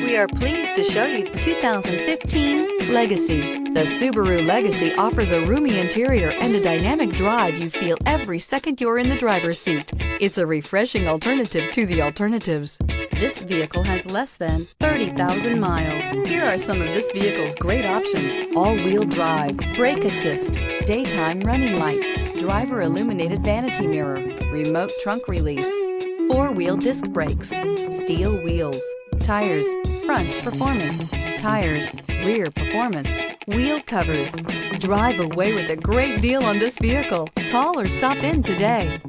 We are pleased to show you the 2015 Legacy. The Subaru Legacy offers a roomy interior and a dynamic drive you feel every second you're in the driver's seat. It's a refreshing alternative to the alternatives. This vehicle has less than 30,000 miles. Here are some of this vehicle's great options: all-wheel drive, brake assist, daytime running lights, driver illuminated vanity mirror, remote trunk release, four-wheel disc brakes, steel wheels, tires, front performance, tires, rear performance, wheel covers. Drive away with a great deal on this vehicle. Call or stop in today.